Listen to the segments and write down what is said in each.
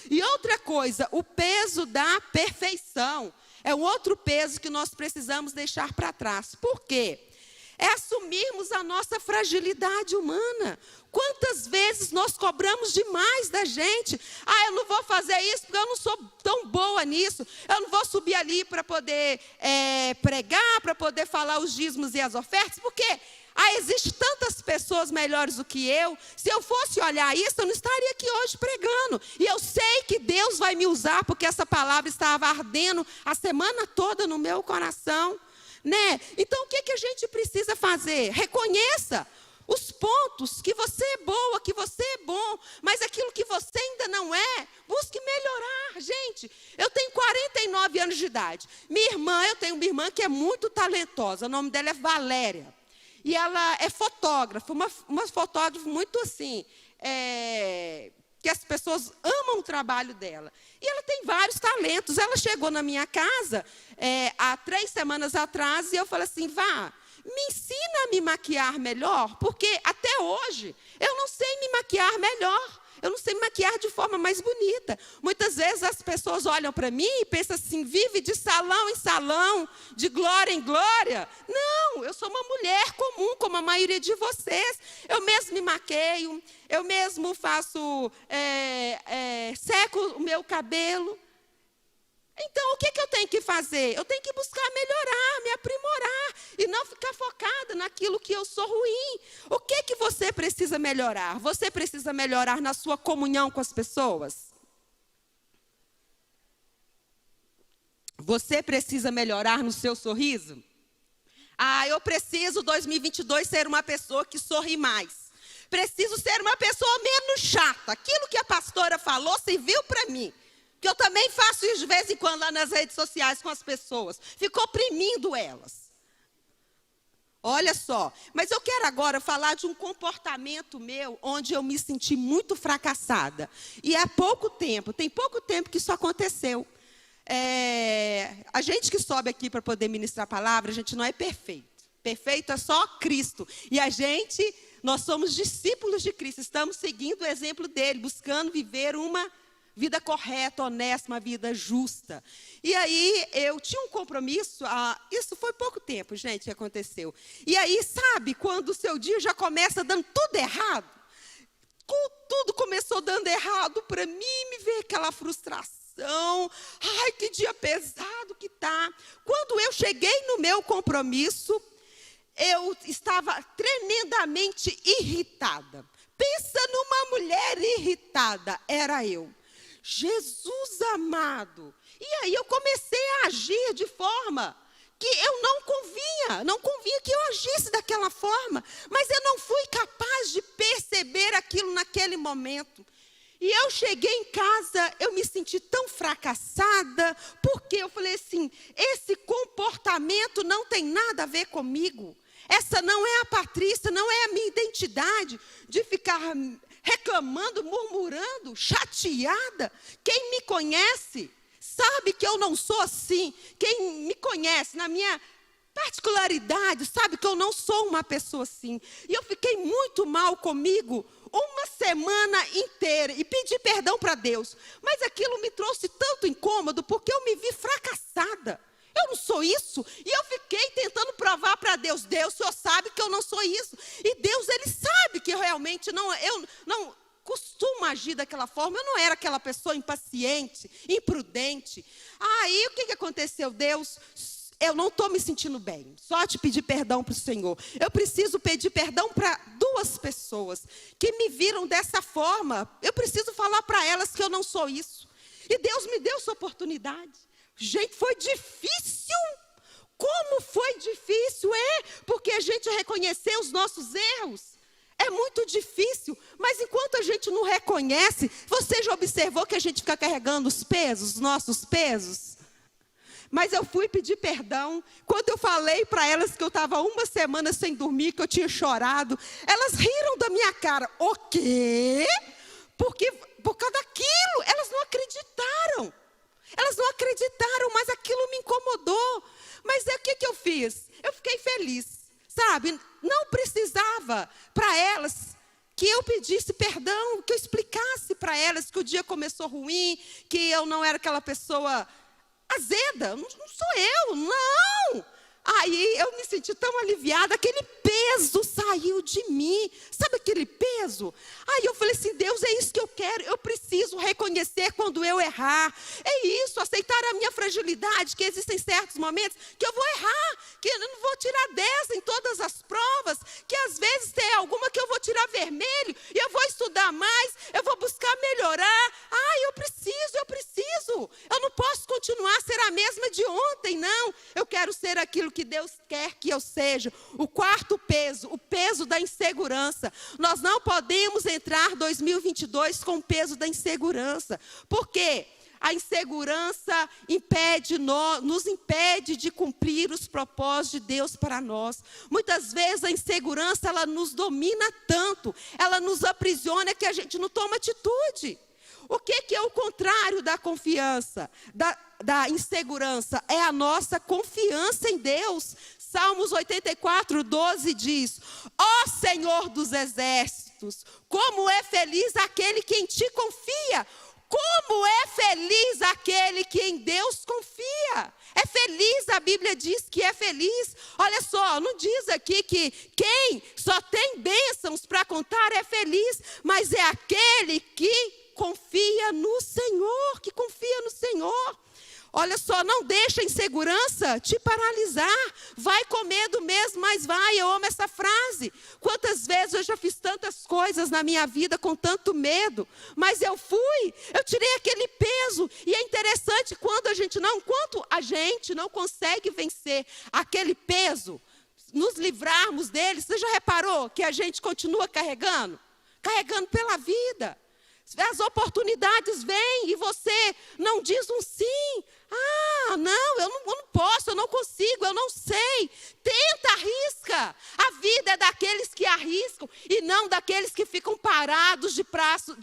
E outra coisa, o peso da perfeição é um outro peso que nós precisamos deixar para trás. Por quê? É assumirmos a nossa fragilidade humana. Quantas vezes nós cobramos demais da gente? Eu não vou fazer isso porque eu não sou tão boa nisso. Eu não vou subir ali para poder pregar, para poder falar os dízimos e as ofertas, porque existem tantas pessoas melhores do que eu. Se eu fosse olhar isso, eu não estaria aqui hoje pregando. E eu sei que Deus vai me usar, porque essa palavra estava ardendo a semana toda no meu coração. Né? Então, o que a gente precisa fazer? Reconheça os pontos que você é boa, que você é bom, mas aquilo que você ainda não é, busque melhorar. Gente, eu tenho 49 anos de idade. Eu tenho uma irmã que é muito talentosa, o nome dela é Valéria. E ela é fotógrafa, uma fotógrafa muito assim, que as pessoas amam o trabalho dela. E ela tem vários talentos. Ela chegou na minha casa há 3 semanas atrás e eu falei assim, me ensina a me maquiar melhor, porque até hoje eu não sei me maquiar melhor. Eu não sei me maquiar de forma mais bonita. Muitas vezes as pessoas olham para mim e pensam assim, vive de salão em salão, de glória em glória. Não, eu sou uma mulher comum, como a maioria de vocês. Eu mesmo me maqueio, eu mesmo faço, seco o meu cabelo. Então, o que eu tenho que fazer? Eu tenho que buscar melhorar, me aprimorar e não ficar focada naquilo que eu sou ruim. O que você precisa melhorar? Você precisa melhorar na sua comunhão com as pessoas? Você precisa melhorar no seu sorriso? Eu preciso, 2022, ser uma pessoa que sorri mais. Preciso ser uma pessoa menos chata. Aquilo que a pastora falou serviu para mim. Que eu também faço isso de vez em quando lá nas redes sociais com as pessoas. Fico oprimindo elas. Olha só. Mas eu quero agora falar de um comportamento meu onde eu me senti muito fracassada. E há pouco tempo, tem pouco tempo que isso aconteceu. A gente que sobe aqui para poder ministrar a palavra, a gente não é perfeito. Perfeito é só Cristo. E nós somos discípulos de Cristo. Estamos seguindo o exemplo dele, buscando viver uma vida correta, honesta, uma vida justa. E aí, eu tinha um compromisso, isso foi pouco tempo, gente, que aconteceu. E aí, sabe, quando o seu dia já começa dando tudo errado, tudo começou dando errado para mim, me veio aquela frustração, que dia pesado que tá. Quando eu cheguei no meu compromisso, eu estava tremendamente irritada. Pensa numa mulher irritada, era eu. Jesus amado. E aí eu comecei a agir de forma que eu não convinha que eu agisse daquela forma, mas eu não fui capaz de perceber aquilo naquele momento. E eu cheguei em casa, eu me senti tão fracassada, porque eu falei assim, esse comportamento não tem nada a ver comigo. Essa não é a Patrícia, não é a minha identidade de ficar reclamando, murmurando, chateada. Quem me conhece sabe que eu não sou assim. Quem me conhece na minha particularidade sabe que eu não sou uma pessoa assim. E eu fiquei muito mal comigo uma semana inteira e pedi perdão para Deus. Mas aquilo me trouxe tanto incômodo porque eu me vi fracassada. Eu não sou isso. E eu fiquei tentando provar para Deus. Deus, o Senhor sabe que eu não sou isso. E Deus, Ele sabe que eu realmente eu não costumo agir daquela forma. Eu não era aquela pessoa impaciente, imprudente. Aí, o que aconteceu? Deus, eu não estou me sentindo bem. Só te pedir perdão para o Senhor. Eu preciso pedir perdão para 2 pessoas que me viram dessa forma. Eu preciso falar para elas que eu não sou isso. E Deus me deu essa oportunidade. Gente, foi difícil. Como foi difícil? Porque a gente reconhecer os nossos erros é muito difícil. Mas enquanto a gente não reconhece, você já observou que a gente fica carregando os pesos, os nossos pesos? Mas eu fui pedir perdão. Quando eu falei para elas que eu estava 1 semana sem dormir, que eu tinha chorado, elas riram da minha cara. O quê? Porque por causa daquilo, elas não acreditaram. Elas não acreditaram, mas aquilo me incomodou. Mas o que eu fiz? Eu fiquei feliz, sabe? Não precisava para elas que eu pedisse perdão, que eu explicasse para elas que o dia começou ruim, que eu não era aquela pessoa azeda. Não sou eu, não. Aí eu me senti tão aliviada, aquele peso saiu de mim. Sabe aquele peso? Aí eu falei assim, Deus, é isso que eu quero. Eu preciso reconhecer quando eu errar. É isso, aceitar a minha fragilidade, que existem certos momentos que eu vou errar, que eu não vou tirar 10 em todas as provas, que às vezes tem alguma que eu vou tirar vermelho, e eu vou estudar mais, eu vou buscar melhorar. Eu preciso. Eu não posso continuar a ser a mesma de ontem, não. Eu quero ser aquilo que Deus quer que eu seja. O quarto peso, o peso da insegurança. Nós não podemos entrar 2022 com o peso da insegurança. Por quê? A insegurança nos impede de cumprir os propósitos de Deus para nós. Muitas vezes a insegurança, ela nos domina tanto, ela nos aprisiona que a gente não toma atitude. O que é o contrário da confiança, da insegurança? É a nossa confiança em Deus. Salmos 84, 12 diz: ó Senhor dos exércitos, como é feliz aquele que em ti confia. Como é feliz aquele que em Deus confia. É feliz, a Bíblia diz que é feliz. Olha só, não diz aqui que quem só tem bênçãos para contar é feliz, mas é aquele que confia no Senhor, que confia no Senhor. Olha só, não deixa a insegurança te paralisar. Vai com medo mesmo, mas vai. Eu amo essa frase. Quantas vezes eu já fiz tantas coisas na minha vida com tanto medo, mas eu tirei aquele peso. E é interessante quando enquanto a gente não consegue vencer aquele peso, nos livrarmos dele. Você já reparou que a gente continua carregando pela vida? As oportunidades vêm e você não diz um sim. Não, eu não posso, eu não consigo, eu não sei. Tenta, arrisca. A vida é daqueles que arriscam e não daqueles que ficam parados de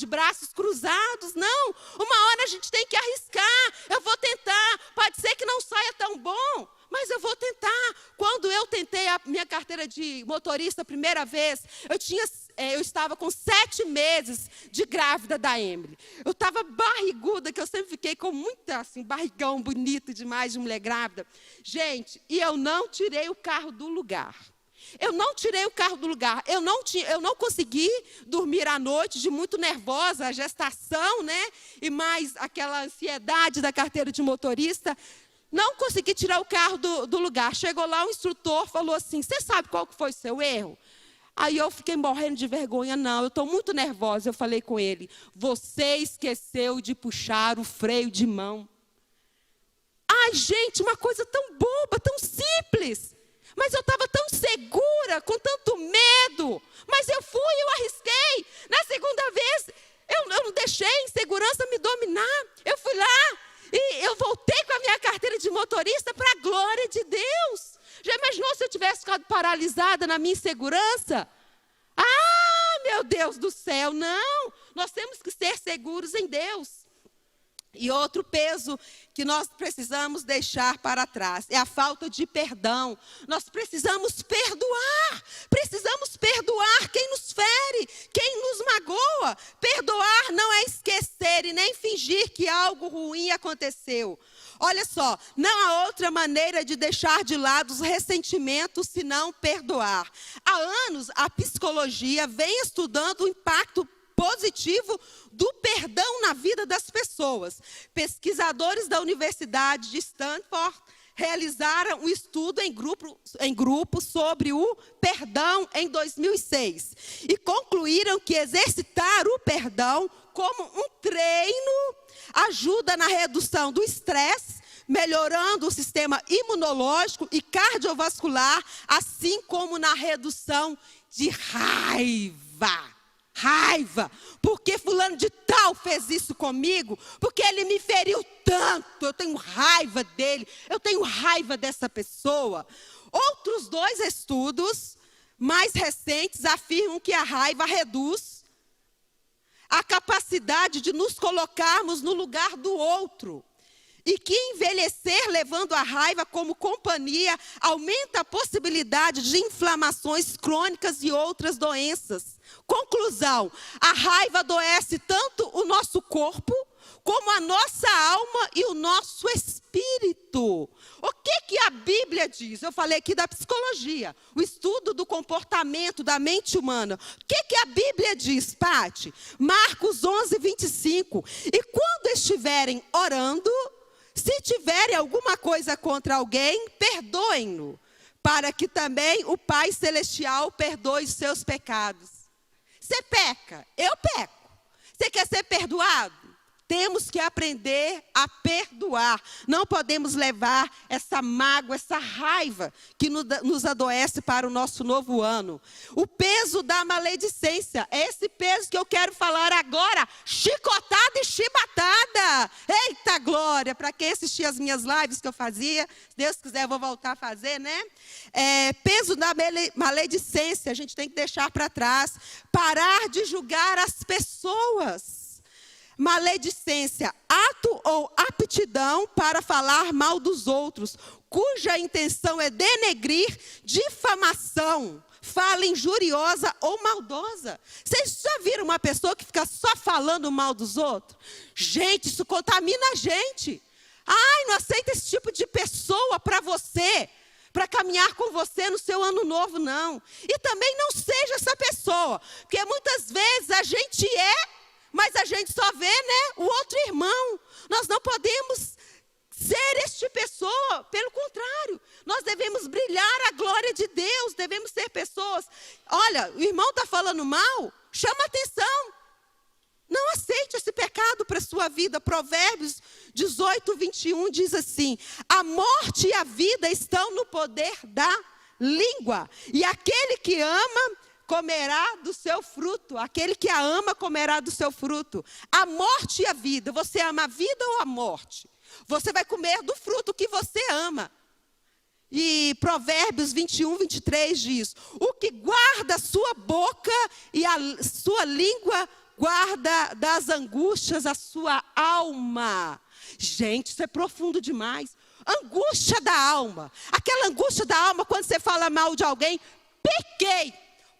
braços cruzados. Não, uma hora a gente tem que arriscar. Eu vou tentar, pode ser que não saia tão bom, mas eu vou tentar. Quando eu tentei a minha carteira de motorista a primeira vez, eu estava com 7 meses de grávida da Emily. Eu estava barriguda, que eu sempre fiquei com muita, barrigão bonito demais de mulher grávida. Gente, e eu não tirei o carro do lugar. Eu não consegui dormir à noite, de muito nervosa, a gestação, né? E mais aquela ansiedade da carteira de motorista. Não consegui tirar o carro do lugar. Chegou lá, o instrutor falou assim: você sabe qual que foi o seu erro? Aí eu fiquei morrendo de vergonha. Não, eu estou muito nervosa. Eu falei com ele: você esqueceu de puxar o freio de mão. Ai, gente, uma coisa tão boba, tão simples. Mas eu estava tão segura, com tanto medo. Mas eu arrisquei. Na segunda vez, eu não deixei a insegurança me dominar. Eu fui lá e eu voltei com a minha carteira de motorista para a glória de Deus. Já imaginou se eu tivesse ficado paralisada na minha insegurança? Meu Deus do céu, não. Nós temos que ser seguros em Deus. E outro peso que nós precisamos deixar para trás é a falta de perdão. Nós precisamos perdoar. Precisamos perdoar quem nos fere, quem nos magoa. Perdoar não é esquecer e nem fingir que algo ruim aconteceu. Olha só, não há outra maneira de deixar de lado os ressentimentos senão perdoar. Há anos, a psicologia vem estudando o impacto positivo do perdão na vida das pessoas. Pesquisadores da Universidade de Stanford realizaram um estudo em grupo sobre o perdão em 2006 e concluíram que exercitar o perdão como um treino ajuda na redução do estresse, melhorando o sistema imunológico e cardiovascular, assim como na redução de raiva. Porque fulano de tal fez isso comigo, porque ele me feriu tanto, eu tenho raiva dele, eu tenho raiva dessa pessoa. Outros 2 estudos mais recentes afirmam que a raiva reduz a capacidade de nos colocarmos no lugar do outro E que envelhecer levando a raiva como companhia aumenta a possibilidade de inflamações crônicas e outras doenças. Conclusão: a raiva adoece tanto o nosso corpo, como a nossa alma e o nosso espírito. O que a Bíblia diz? Eu falei aqui da psicologia, o estudo do comportamento da mente humana. O que a Bíblia diz, Pati? Marcos 11, 25. E quando estiverem orando, se tiverem alguma coisa contra alguém, perdoem-no, para que também o Pai Celestial perdoe os seus pecados. Você peca, eu peco. Você quer ser perdoado? Temos que aprender a perdoar. Não podemos levar essa mágoa, essa raiva que nos adoece para o nosso novo ano. O peso da maledicência, é esse peso que eu quero falar agora. Chicotada e chibatada. Eita glória, para quem assistia as minhas lives que eu fazia, se Deus quiser eu vou voltar a fazer, né? Peso da maledicência, a gente tem que deixar para trás. Parar de julgar as pessoas. Maledicência, ato ou aptidão para falar mal dos outros, cuja intenção é denegrir, difamação, fala injuriosa ou maldosa. Vocês já viram uma pessoa que fica só falando mal dos outros? Gente, isso contamina a gente. Ai, não aceita esse tipo de pessoa para você, para caminhar com você no seu ano novo, não. E também não seja essa pessoa, porque muitas vezes a gente mas a gente só vê, né, o outro irmão. Nós não podemos ser este pessoa, pelo contrário. Nós devemos brilhar a glória de Deus, devemos ser pessoas. Olha, o irmão está falando mal, chama atenção. Não aceite esse pecado para a sua vida. Provérbios 18, 21 diz assim: a morte e a vida estão no poder da língua, e aquele que ama comerá do seu fruto. Aquele que a ama comerá do seu fruto. A morte e a vida. Você ama a vida ou a morte? Você vai comer do fruto que você ama. E Provérbios 21, 23 diz: o que guarda a sua boca e a sua língua guarda das angústias a sua alma. Gente, isso é profundo demais. Angústia da alma. Aquela angústia da alma quando você fala mal de alguém. Pequei.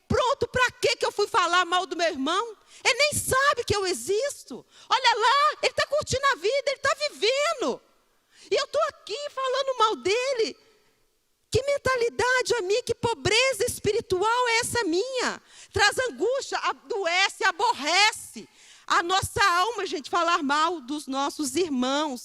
Pronto, para que eu fui falar mal do meu irmão? Ele nem sabe que eu existo. Olha lá, ele está curtindo a vida, ele está vivendo. E eu estou aqui falando mal dele. Que mentalidade a mim, que pobreza espiritual é essa minha? Traz angústia, adoece, aborrece a nossa alma, gente, falar mal dos nossos irmãos.